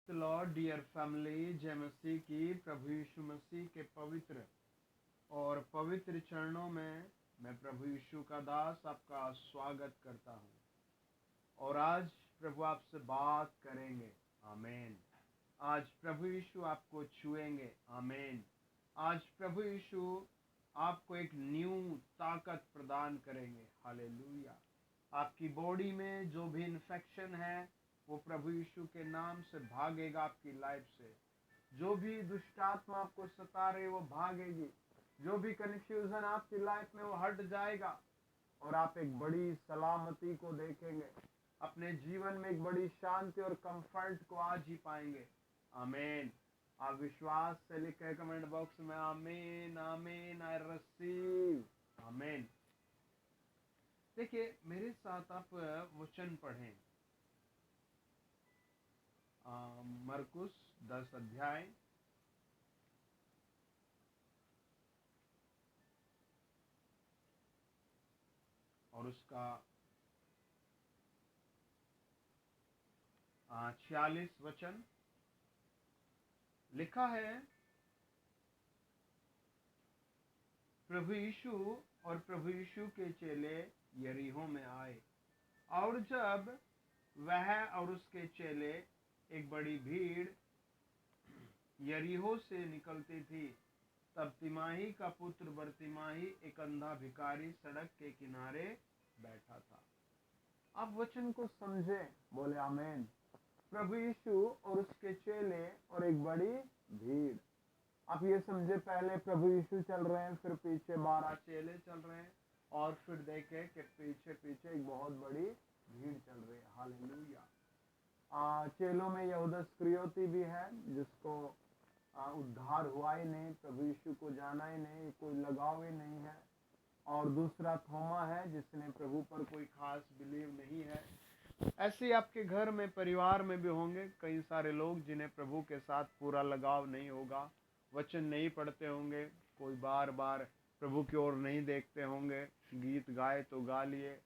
Lord dear family, जय मसीह की। प्रभु यीशु मसीह के पवित्र और पवित्र चरणों में मैं प्रभु यीशु का दास आपका स्वागत करता हूँ। और आज प्रभु आपसे बात करेंगे। आमीन। आज प्रभु यीशु आपको छुएंगे। आमीन। आज प्रभु यीशु आपको एक न्यू ताकत प्रदान करेंगे। हालेलुया। आपकी बॉडी में जो भी इन्फेक्शन है वो प्रभु यीशु के नाम से भागेगा। आपकी लाइफ से जो भी दुष्ट आत्मा आपको सता रही वो भागेगी। जो भी कन्फ्यूजन आपकी लाइफ में वो हट जाएगा और आप एक बड़ी सलामती को देखेंगे। अपने जीवन में एक बड़ी शांति और कंफर्ट को आज ही पाएंगे। आमीन। आप विश्वास से लिखे कमेंट बॉक्स में आमीन आमीन। I receive. आमीन। देखिए, मेरे साथ आप वचन पढ़ें। मरकुस 10 अध्याय और उसका 46 वचन लिखा है। प्रभु यीशु और प्रभु यीशु के चेले यरीहो में आए, और जब वह और उसके चेले एक बड़ी भीड़ यरीहो से निकलती थी, तब तिमाही का पुत्र बरतिमाही एक अंधा भिखारी सड़क के किनारे बैठा था। आप वचन को समझे, बोले आमीन। प्रभु यीशु और उसके चेले और एक बड़ी भीड़। आप ये समझे, पहले प्रभु यीशु चल रहे हैं, फिर पीछे 12 चेले चल रहे हैं, और फिर देखे कि पीछे पीछे एक बहुत बड़ी भीड़ चल रही है। हालेलुया। चेलों में यहूदा इस्करियोती भी है, जिसको उद्धार हुआ ही नहीं, प्रभु यीशु को जाना ही नहीं, कोई लगाव ही नहीं है। और दूसरा थोमा है, जिसने प्रभु पर कोई खास बिलीव नहीं है। ऐसे आपके घर में, परिवार में भी होंगे कई सारे लोग जिन्हें प्रभु के साथ पूरा लगाव नहीं होगा। वचन नहीं पढ़ते होंगे, कोई बार बार प्रभु की ओर नहीं देखते होंगे। गीत गाए तो गा लिए,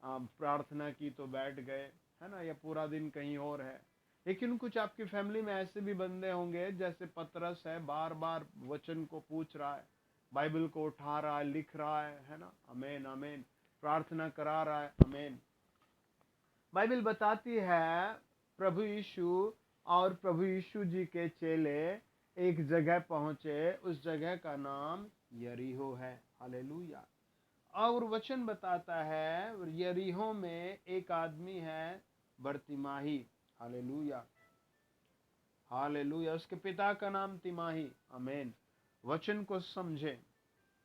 प्रार्थना की तो बैठ गए, है ना, या पूरा दिन कहीं और है। लेकिन कुछ आपकी फैमिली में ऐसे भी बंदे होंगे, जैसे पतरस है, बार बार वचन को पूछ रहा है, बाइबल को उठा रहा है, लिख रहा है ना। आमीन आमीन। प्रार्थना करा रहा है। आमीन। बाइबल बताती है प्रभु यीशु और प्रभु यीशु जी के चेले एक जगह पहुंचे। उस जगह का नाम यरीहो है। हालेलुया। और वचन बताता है यरीहो में एक आदमी है बरतिमाही। Hallelujah hallelujah. उसके पिता का नाम तिमाही। आमीन। वचन को समझे।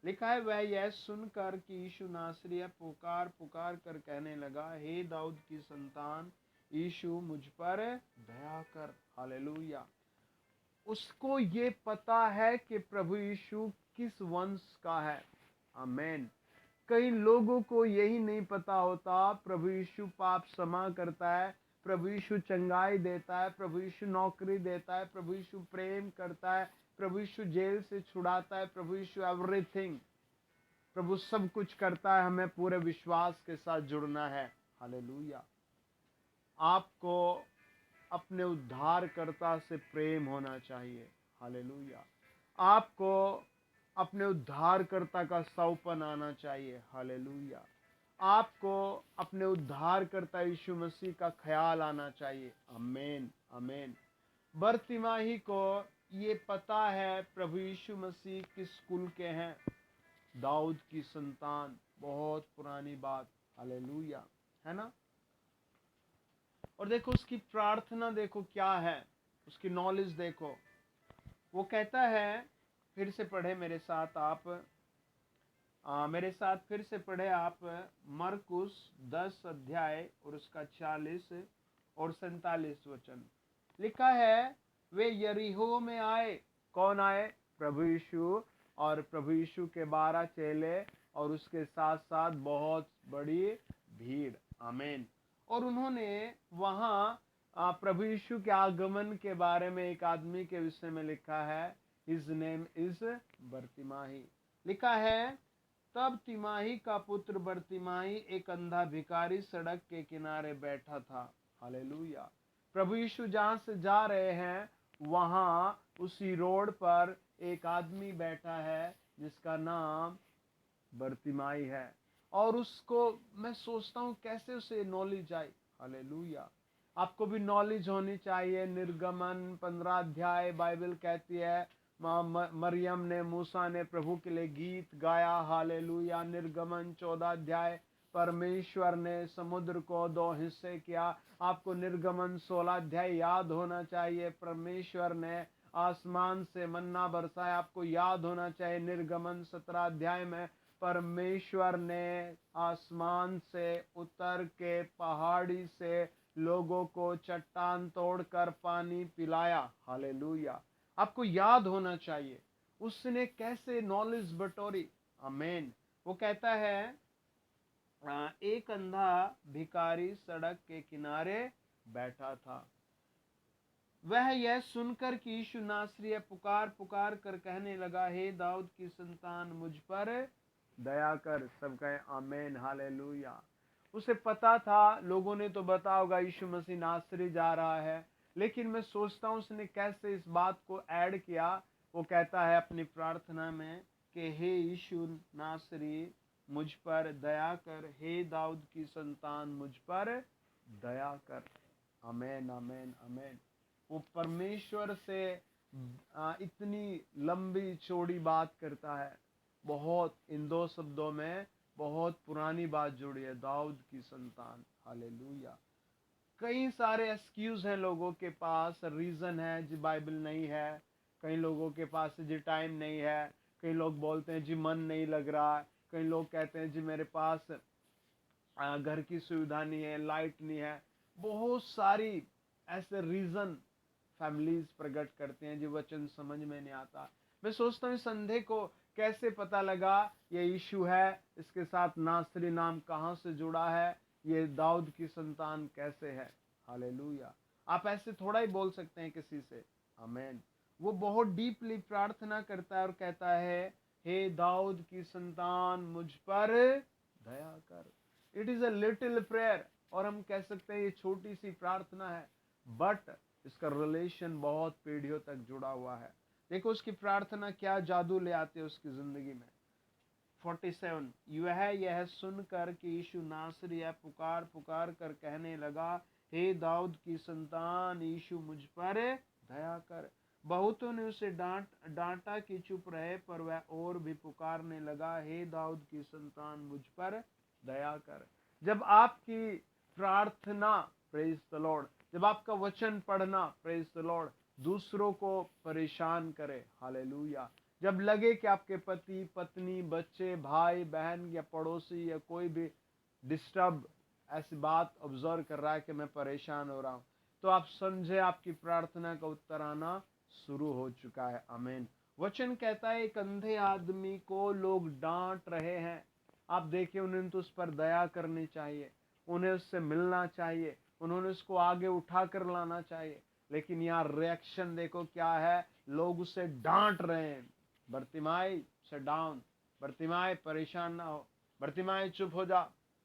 लिखा है, वह यह सुनकर कि यीशु नासरी पुकार पुकार कर कहने लगा, हे दाऊद की संतान यीशु, मुझ पर दया कर। हालेलुया। उसको ये पता है कि प्रभु यीशु किस वंश का है। आमीन। कई लोगों को यही नहीं पता होता। प्रभु यीशु पाप क्षमा करता है, प्रभु यीशु चंगाई देता है, प्रभु यीशु नौकरी देता है, प्रभु यीशु प्रेम करता है, प्रभु यीशु जेल से छुड़ाता है, प्रभु यीशु एवरीथिंग, प्रभु सब कुछ करता है। हमें पूरे विश्वास के साथ जुड़ना है। हालेलुया। आपको अपने उद्धारकर्ता से प्रेम होना चाहिए। हालेलुया। आपको अपने उद्धारकर्ता का सौपन आना चाहिए। हालेलुया। आपको अपने उद्धारकर्ता यीशु मसीह का ख्याल आना चाहिए। आमीन आमीन। बरतिमाही को ये पता है प्रभु यीशु मसीह किस कुल के हैं, दाऊद की संतान। बहुत पुरानी बात। हालेलुया, है ना। और देखो उसकी प्रार्थना, देखो क्या है, उसकी नॉलेज देखो। वो कहता है, फिर से पढ़े मेरे साथ आप, मेरे साथ फिर से पढ़े आप मरकुस 10 अध्याय और उसका 40 और 47 वचन। लिखा है, वे यरीहो में आए। कौन आए? प्रभु यीशु और प्रभु यीशु के 12 चेले और उसके साथ साथ बहुत बड़ी भीड़। आमीन। और उन्होंने वहां प्रभु यीशु के आगमन के बारे में एक आदमी के विषय में लिखा है। His name is Bartimaeus. लिखा है, तब तिमाही का पुत्र बरतिमाही एक अंधा भिखारी सड़क के किनारे बैठा था। हालेलुया। प्रभु यीशु जहां से जा रहे हैं वहां उसी रोड पर एक आदमी बैठा है जिसका नाम बरतिमाई है। और उसको मैं सोचता हूँ कैसे उसे नॉलेज आई। हालेलुया। आपको भी नॉलेज होनी चाहिए। निर्गमन 15 अध्याय बाइबल कहती है मरियम ने, मूसा ने प्रभु के लिए गीत गाया। हालेलुया। निर्गमन 14 अध्याय परमेश्वर ने समुद्र को 2 हिस्से किया। आपको निर्गमन 16 अध्याय याद होना चाहिए। परमेश्वर ने आसमान से मन्ना बरसाया, आपको याद होना चाहिए। निर्गमन 17 अध्याय में परमेश्वर ने आसमान से उतर के पहाड़ी से लोगों को चट्टान तोड़कर पानी पिलाया। हालेलुया। आपको याद होना चाहिए उसने कैसे नॉलेज बटोरी। आमीन। वो कहता है एक अंधा भिखारी सड़क के किनारे बैठा था। वह यह सुनकर कि यीशु नासरी है पुकार पुकार कर कहने लगा, हे दाऊद की संतान मुझ पर दया कर। सब कहे आमीन। हालेलुया। उसे पता था, लोगों ने तो बताया होगा यीशु मसीह नासरी जा रहा है, लेकिन मैं सोचता हूँ उसने कैसे इस बात को ऐड किया। वो कहता है अपनी प्रार्थना में कि हे यीशु नासरी मुझ पर दया कर, हे दाऊद की संतान मुझ पर दया कर। आमीन आमीन आमीन। वो परमेश्वर से इतनी लंबी चौड़ी बात करता है। बहुत इन 2 शब्दों में बहुत पुरानी बात जुड़ी है, दाऊद की संतान। हालेलुया। कई सारे एक्सक्यूज हैं लोगों के पास, रीजन है जी बाइबल नहीं है। कई लोगों के पास जी टाइम नहीं है। कई लोग बोलते हैं जी मन नहीं लग रहा है। कई लोग कहते हैं जी मेरे पास घर की सुविधा नहीं है, लाइट नहीं है। बहुत सारी ऐसे रीजन फैमिलीज प्रकट करते हैं जो वचन समझ में नहीं आता। मैं सोचता हूँ संदेह को कैसे पता लगा ये यीशु है, इसके साथ नासरी नाम कहाँ से जुड़ा है, ये दाऊद की संतान कैसे है। हालेलुया। आप ऐसे थोड़ा ही बोल सकते हैं किसी से। आमीन। वो बहुत डीपली प्रार्थना करता है और कहता है, हे दाऊद की संतान मुझ पर दया कर। It is a little prayer, और हम कह सकते हैं ये छोटी सी प्रार्थना है, बट इसका रिलेशन बहुत पीढ़ियों तक जुड़ा हुआ है। देखो उसकी प्रार्थना क्या जादू ले आती है उसकी जिंदगी में। 47 यह सुनकर कि यीशु नासरी है पुकार पुकार कर कहने लगा, हे दाऊद की संतान यीशु मुझ पर दया कर। बहुतों ने उसे डांटा कि चुप रहे, पर वह और भी पुकारने लगा, हे दाऊद की संतान मुझ पर दया कर। जब आपकी प्रार्थना, प्रेज द लॉर्ड, जब आपका वचन पढ़ना, प्रेज द लॉर्ड, दूसरों को परेशान करे। हालेलुया। जब लगे कि आपके पति पत्नी बच्चे भाई बहन या पड़ोसी या कोई भी डिस्टर्ब ऐसी बात ऑब्जर्व कर रहा है कि मैं परेशान हो रहा हूं, तो आप समझे आपकी प्रार्थना का उत्तर आना शुरू हो चुका है। आमीन। वचन कहता है एक अंधे आदमी को लोग डांट रहे हैं। आप देखिए उन्हें तो उस पर दया करनी चाहिए, उन्हें उससे मिलना चाहिए, उन्होंने उसको आगे उठा कर लाना चाहिए। लेकिन यहाँ रिएक्शन देखो क्या है, लोग उसे डांट रहे हैं। बरतिमाई से डाउन, बरतिमाई परेशान ना हो, बरतिमाई चुप हो जा।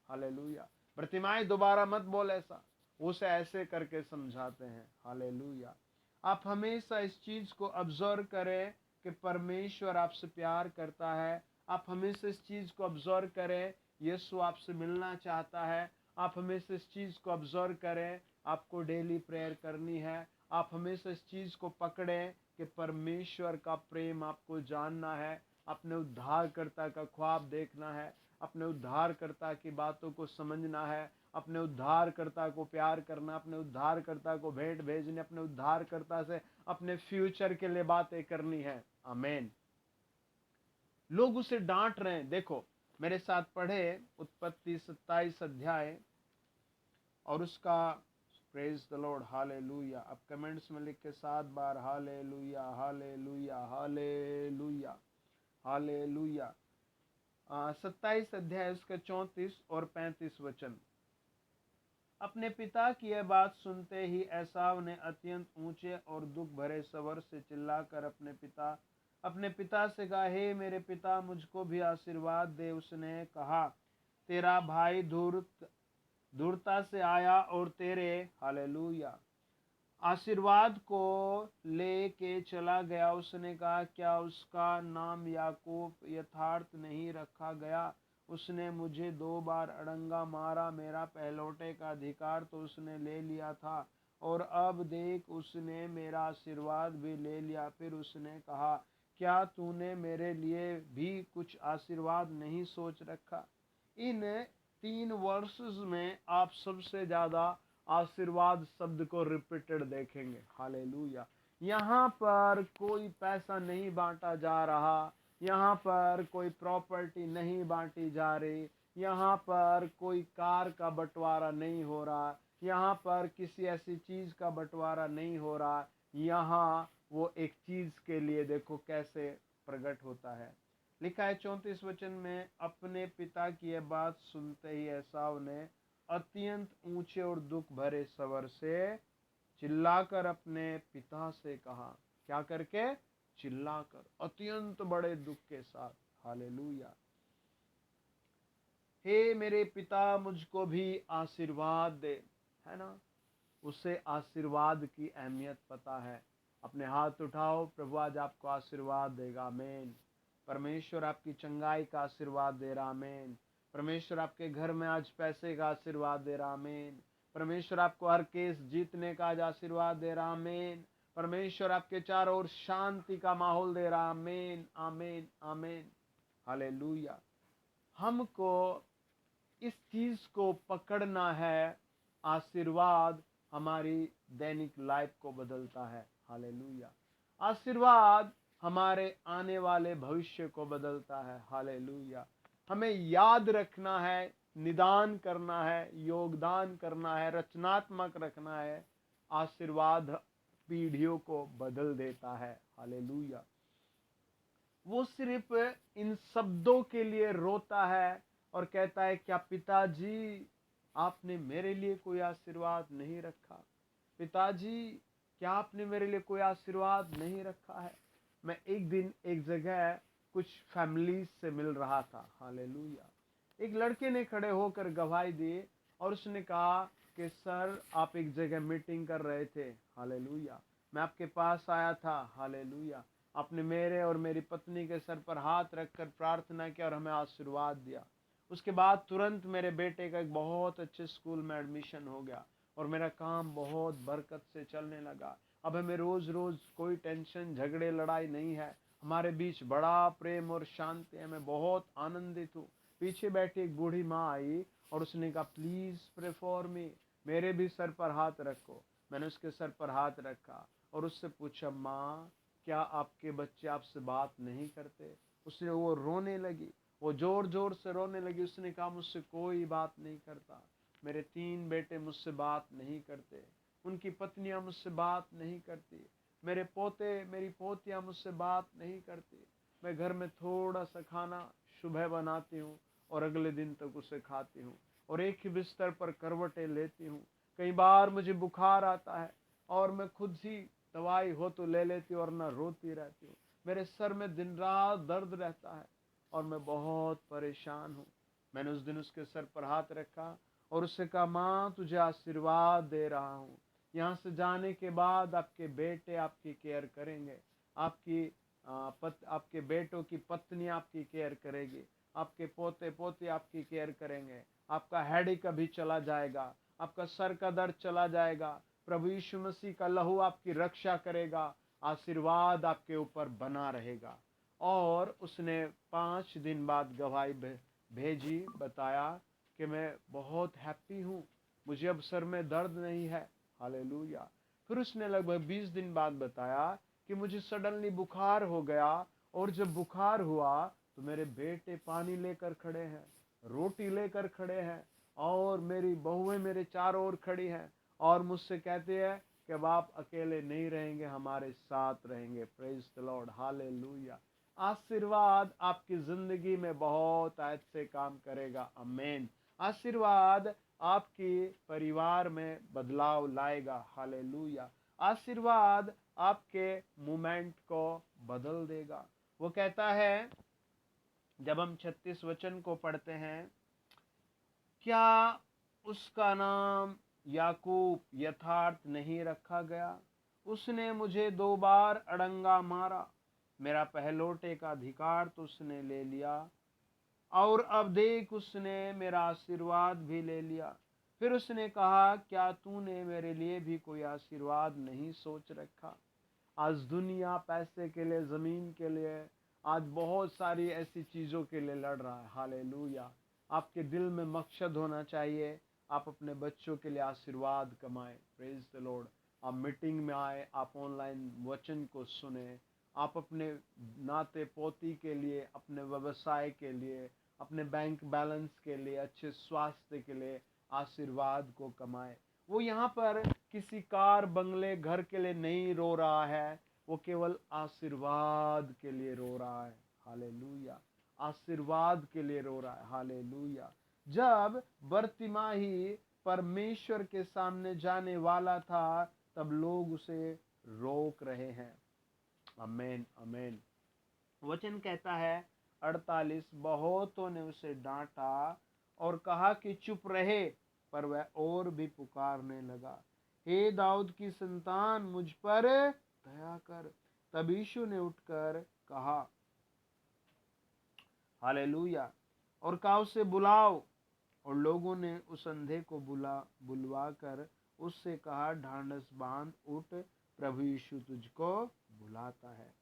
हालेलुया। बरतिमाई दोबारा मत बोल ऐसा, उसे ऐसे करके समझाते हैं। हालेलुया। आप हमेशा इस चीज को ऑब्जर्व करें कि परमेश्वर आपसे प्यार करता है। आप हमेशा इस चीज को ऑब्जर्व करें, यीशु आपसे मिलना चाहता है। आप हमेशा इस चीज को ऑब्जर्व करें, आपको डेली प्रेयर करनी है। आप हमेशा इस चीज को पकड़ें कि परमेश्वर का प्रेम आपको जानना है, अपने उद्धारकर्ता का ख्वाब देखना है, अपने उद्धारकर्ता की बातों को समझना है, अपने उद्धारकर्ता को प्यार करना, अपने उद्धारकर्ता को भेंट भेजने, अपने उद्धारकर्ता से अपने फ्यूचर के लिए बातें करनी है। आमीन। लोग उसे डांट रहे हैं। देखो मेरे साथ पढ़े उत्पत्ति 27 अध्याय और उसका, प्रेज द लॉर्ड, हालेलुया। अब कमेंट्स में लिख के 7 बार हालेलुया हालेलुया हालेलुया हालेलुया। 27 अध्याय उसका 34 और 35 वचन। अपने पिता की यह बात सुनते ही एसाव ने अत्यंत ऊंचे और दुख भरे स्वर से चिल्लाकर अपने पिता से कहा, हे मेरे पिता मुझको भी आशीर्वाद दे। उसने कहा, तेरा भाई धूर्तता से आया और तेरे, हालेलुया, आशीर्वाद को लेके चला गया। उसने कहा, क्या उसका नाम याकूब यथार्थ नहीं रखा गया? उसने मुझे 2 बार अड़ंगा मारा, मेरा पहलौठे का अधिकार तो उसने ले लिया था, और अब देख उसने मेरा आशीर्वाद भी ले लिया। फिर उसने कहा, क्या तूने मेरे लिए भी कुछ आशीर्वाद नहीं सोच रखा? इन 3 वर्सेस में आप सबसे ज्यादा आशीर्वाद शब्द को रिपीटेड देखेंगे। हालेलुया। यहाँ पर कोई पैसा नहीं बांटा जा रहा, यहाँ पर कोई प्रॉपर्टी नहीं बांटी जा रही, यहाँ पर कोई कार का बंटवारा नहीं हो रहा, यहाँ पर किसी ऐसी चीज का बंटवारा नहीं हो रहा। यहाँ वो एक चीज के लिए देखो कैसे प्रकट होता है। लिखा है 34 वचन में, अपने पिता की यह बात सुनते ही एसाव ने अत्यंत ऊंचे और दुख भरे स्वर से चिल्लाकर अपने पिता से कहा। क्या करके? चिल्लाकर, अत्यंत बड़े दुख के साथ। हालेलुया। हे मेरे पिता, मुझको भी आशीर्वाद दे। है ना? उसे आशीर्वाद की अहमियत पता है। अपने हाथ उठाओ, प्रभु आज आपको आशीर्वाद देगा। आमीन। परमेश्वर आपकी चंगाई का आशीर्वाद दे रहा। आमीन। परमेश्वर आपके घर में आज पैसे का आशीर्वाद दे रहा। आमीन। परमेश्वर आपको हर केस जीतने का आज आशीर्वाद दे रहा। आमीन। परमेश्वर आपके चारों ओर शांति का माहौल दे रहा। आमीन, आमीन, आमीन। हालेलुया। हमको इस चीज को पकड़ना है। आशीर्वाद हमारी दैनिक लाइफ को बदलता है। हालेलुया। आशीर्वाद हमारे आने वाले भविष्य को बदलता है। हालेलुया। हमें याद रखना है, निदान करना है, योगदान करना है, रचनात्मक रखना है। आशीर्वाद पीढ़ियों को बदल देता है। हालेलुया। वो सिर्फ इन शब्दों के लिए रोता है और कहता है, क्या पिताजी आपने मेरे लिए कोई आशीर्वाद नहीं रखा? पिताजी क्या आपने मेरे लिए कोई आशीर्वाद नहीं रखा है? मैं एक दिन एक जगह कुछ फैमिलीज से मिल रहा था। हालेलुया। एक लड़के ने खड़े होकर गवाही दी और उसने कहा कि सर आप एक जगह मीटिंग कर रहे थे। हालेलुया। मैं आपके पास आया था। हालेलुया। आपने मेरे और मेरी पत्नी के सर पर हाथ रखकर प्रार्थना किया और हमें आशीर्वाद दिया। उसके बाद तुरंत मेरे बेटे का एक बहुत अच्छे स्कूल में एडमिशन हो गया और मेरा काम बहुत बरकत से चलने लगा। अब हमें रोज रोज कोई टेंशन, झगड़े, लड़ाई नहीं है। हमारे बीच बड़ा प्रेम और शांति है। मैं बहुत आनंदित हूँ। पीछे बैठी एक बूढ़ी माँ आई और उसने कहा, प्लीज प्रे फॉर मी, मेरे भी सर पर हाथ रखो। मैंने उसके सर पर हाथ रखा और उससे पूछा, माँ क्या आपके बच्चे आपसे बात नहीं करते? उसने वो रोने लगी, वो जोर जोर से रोने लगी। उसने कहा, मुझसे कोई बात नहीं करता, मेरे 3 बेटे मुझसे बात नहीं करते, उनकी पत्नियां मुझसे बात नहीं करती, मेरे पोते मेरी पोतियां मुझसे बात नहीं करती। मैं घर में थोड़ा सा खाना सुबह बनाती हूँ और अगले दिन तक उसे खाती हूँ और एक ही बिस्तर पर करवटें लेती हूँ। कई बार मुझे बुखार आता है और मैं खुद ही दवाई हो तो ले लेती हूँ और ना रोती रहती हूँ। मेरे सर में दिन रात दर्द रहता है और मैं बहुत परेशान हूँ। मैंने उस दिन उसके सर पर हाथ रखा और उससे कहा, माँ तुझे आशीर्वाद दे रहा हूँ। यहाँ से जाने के बाद आपके बेटे आपकी केयर करेंगे, आपके बेटों की पत्नी आपकी केयर करेगी, आपके पोते पोते आपकी केयर करेंगे, आपका हेडेक अभी चला जाएगा, आपका सर का दर्द चला जाएगा। प्रभु यीशु मसीह का लहू आपकी रक्षा करेगा, आशीर्वाद आपके ऊपर बना रहेगा। और उसने 5 दिन बाद गवाही भेजी, बताया कि मैं बहुत हैप्पी हूँ, मुझे अब सर में दर्द नहीं है। हालेलुया। फिर उसने लगभग 20 दिन बाद बताया कि मुझे सडनली बुखार हो गया और जब बुखार हुआ तो मेरे बेटे पानी लेकर खड़े हैं, रोटी लेकर खड़े हैं और मेरी बहुएं मेरे चारों ओर खड़ी हैं और मुझसे कहते हैं कि अब आप अकेले नहीं रहेंगे, हमारे साथ रहेंगे। Praise the Lord. हालेलुया। आशीर्वाद आपकी जिंदगी में बहुत आयत से काम करेगा। आमीन। आशीर्वाद आपके परिवार में बदलाव लाएगा। हालेलुया। आशीर्वाद आपके मोमेंट को बदल देगा। वो कहता है, जब हम 36 वचन को पढ़ते हैं, क्या उसका नाम याकूब यथार्थ नहीं रखा गया। उसने मुझे 2 बार अड़ंगा मारा, मेरा पहलौठे का अधिकार तो उसने ले लिया, और अब देख उसने मेरा आशीर्वाद भी ले लिया। फिर उसने कहा, क्या तूने मेरे लिए भी कोई आशीर्वाद नहीं सोच रखा? आज दुनिया पैसे के लिए, जमीन के लिए, आज बहुत सारी ऐसी चीजों के लिए लड़ रहा है। हालेलुया। आपके दिल में मकसद होना चाहिए, आप अपने बच्चों के लिए आशीर्वाद कमाएं। Praise the Lord. आप मीटिंग में आए, आप ऑनलाइन वचन को सुने, आप अपने नाते पोती के लिए, अपने व्यवसाय के लिए, अपने बैंक बैलेंस के लिए, अच्छे स्वास्थ्य के लिए आशीर्वाद को कमाएं। वो यहाँ पर किसी कार बंगले घर के लिए नहीं रो रहा है, वो केवल आशीर्वाद के लिए रो रहा है। हालेलुया। आशीर्वाद के लिए रो रहा है। हालेलुया। जब बरतिमाही परमेश्वर के सामने जाने वाला था, तब लोग उसे रोक रहे हैं। आमेन आमेन। वचन कहता है 48, बहुतों ने उसे डांटा और कहा कि चुप रहे, पर वह और भी पुकारने लगा, हे दाऊद की संतान, मुझ पर दया कर। तब यीशु ने उठकर कहा, हालेलुया, और कहा, उसे बुलाओ। और लोगों ने उस अंधे को बुलवा कर उससे कहा, ढांढस बांध, उठ, प्रभु यीशु तुझको बुलाता है।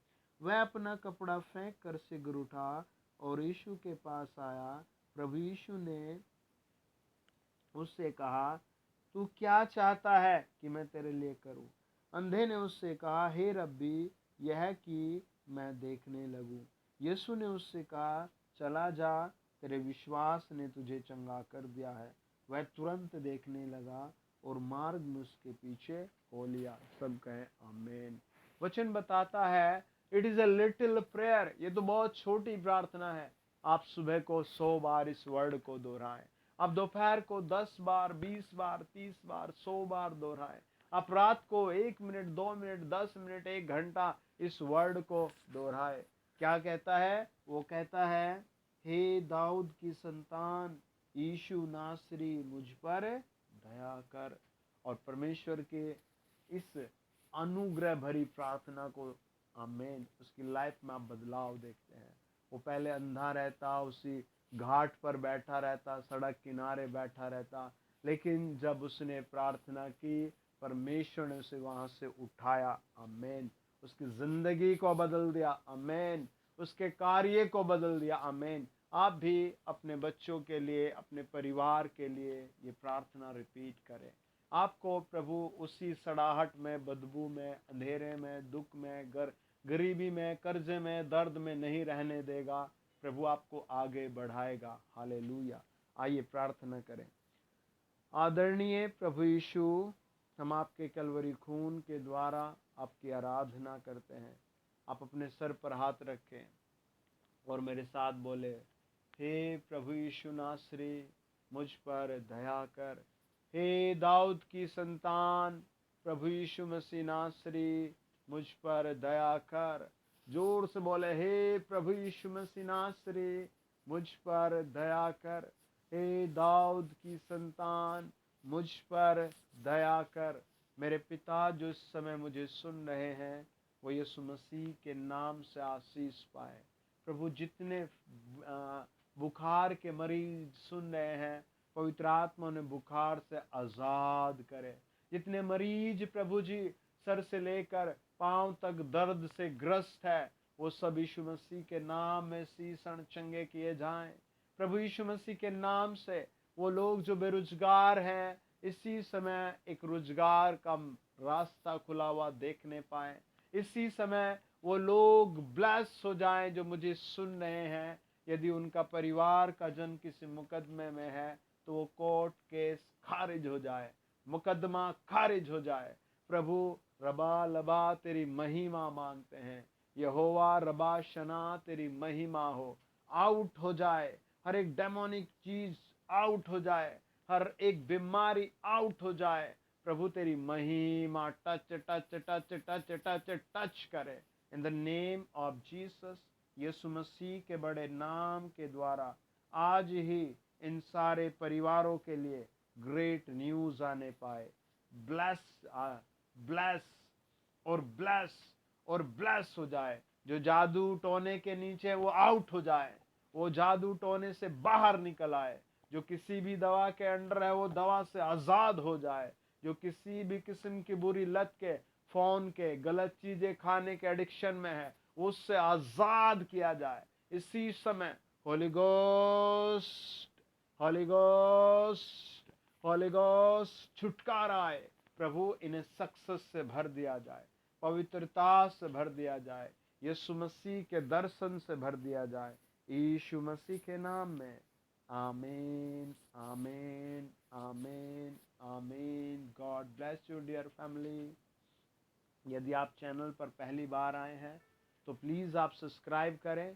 वह अपना कपड़ा फेंक कर शीघ्र उठा और यीशु के पास आया। प्रभु यीशु ने उससे कहा, तू क्या चाहता है कि मैं तेरे लिए करूं? अंधे ने उससे कहा, हे रब्बी, यह कि मैं देखने लगूं। यीशु ने उससे कहा, चला जा, तेरे विश्वास ने तुझे चंगा कर दिया है। वह तुरंत देखने लगा और मार्ग में उसके पीछे हो लिया। सब कहें आमीन। वचन बताता है, it is a little prayer. ये तो बहुत छोटी प्रार्थना है। आप सुबह को 100 बार इस वर्ड को दोहराएं। आप दोपहर को 10 बार, 20 बार, 30 बार, 100 बार दोहराएं। आप रात को 1 मिनट, 2 मिनट, 10 मिनट, 1 घंटा इस वर्ड को दोहराए। क्या कहता है? वो कहता है, हे दाऊद की संतान यीशु नासरी, मुझ पर दया कर। और परमेश्वर के इस अनुग्रह भरी प्रार्थना को, आमीन, उसकी लाइफ में आप बदलाव देखते हैं। वो पहले अंधा रहता, उसी घाट पर बैठा रहता, सड़क किनारे बैठा रहता, लेकिन जब उसने प्रार्थना की, परमेश्वर ने उसे वहां से उठाया। आमीन। उसकी जिंदगी को बदल दिया। आमीन। उसके कार्य को बदल दिया। आमीन। आप भी अपने बच्चों के लिए, अपने परिवार के लिए ये प्रार्थना रिपीट करें। आपको प्रभु उसी सड़ाहट में, बदबू में, अंधेरे में, दुख में, गरीबी में, कर्जे में, दर्द में नहीं रहने देगा। प्रभु आपको आगे बढ़ाएगा। हालेलुया। आइए प्रार्थना करें। आदरणीय प्रभु यीशु, हम आपके कलवरी खून के द्वारा आपकी आराधना करते हैं। आप अपने सर पर हाथ रखें और मेरे साथ बोले, हे प्रभु यीशु नासरी, मुझ पर दया कर। हे दाऊद की संतान, प्रभु यीशु मसीह नासरी, मुझ पर दया कर। जोर से बोले, हे प्रभु यीशु मसीह नासरी, मुझ पर दया कर। हे दाऊद की संतान, मुझ पर दया कर। मेरे पिता जो इस समय मुझे सुन रहे हैं, वो यीशु मसीह के नाम से आशीष पाए। प्रभु, जितने बुखार के मरीज सुन रहे हैं, पवित्र आत्मा ने बुखार से आजाद करे। जितने मरीज प्रभु जी सर से लेकर पांव तक दर्द से ग्रस्त है, वो सब यीशु मसीह के नाम में शीशन चंगे किए जाएं। प्रभु यीशु मसीह के नाम से वो लोग जो बेरोजगार हैं, इसी समय एक रोजगार का रास्ता खुला हुआ देखने पाए। इसी समय वो लोग ब्लेस हो जाएं जो मुझे सुन रहे हैं। यदि उनका परिवार का जन किसी मुकदमे में है, तो वो कोर्ट केस खारिज हो जाए, मुकदमा खारिज हो जाए। प्रभु, रबा लबा तेरी महिमा मांगते हैं। यहोवा रबा शना तेरी महिमा हो, आउट हो जाए। हर एक डेमोनिक चीज आउट हो जाए, हर एक बीमारी आउट हो जाए। प्रभु, तेरी महिमा touch touch touch touch touch touch करे। In the name of Jesus, Yeshu Masih के बड़े नाम के द्वारा आज ही इन सारे परिवारों के लिए ग्रेट न्यूज आने पाए। ब्लेस और ब्लेस और ब्लेस हो जाए। जो जादू टोने के नीचे वो आउट हो जाए, वो जादू टोने से बाहर निकल आए। जो किसी भी दवा के अंडर है वो दवा से आजाद हो जाए। जो किसी भी किस्म की बुरी लत के, फोन के, गलत चीजें खाने के एडिक्शन में है, उससे आजाद किया जाए इसी समय। Holi ghost, Holi ghost, Holi ghost, छुटकारा आए। प्रभु इन्हें सक्सेस से भर दिया जाए, पवित्रता से भर दिया जाए, यीशु मसीह के दर्शन से भर दिया जाए, यीशु मसीह के नाम में। आमीन, आमीन, आमीन, आमीन। God bless you dear family. यदि आप चैनल पर पहली बार आए हैं तो प्लीज़ आप सब्सक्राइब करें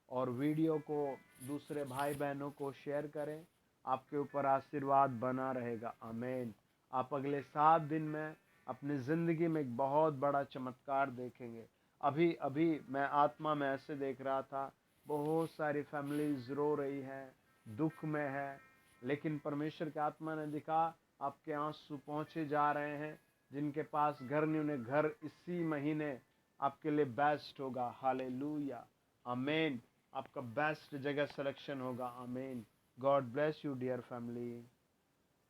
और वीडियो को दूसरे भाई बहनों को शेयर करें। आपके ऊपर आशीर्वाद बना रहेगा। आमीन। आप अगले 7 दिन में अपनी ज़िंदगी में एक बहुत बड़ा चमत्कार देखेंगे। अभी अभी मैं आत्मा में ऐसे देख रहा था, बहुत सारी फैमिलीज रो रही हैं, दुख में है, लेकिन परमेश्वर की आत्मा ने दिखा आपके आंसू पहुँचे जा रहे हैं। जिनके पास घर नहीं, उन्हें घर इसी महीने आपके लिए बेस्ट होगा। हालेलुया, आमीन। आपका बेस्ट जगह सिलेक्शन होगा। आमीन। God bless you dear family.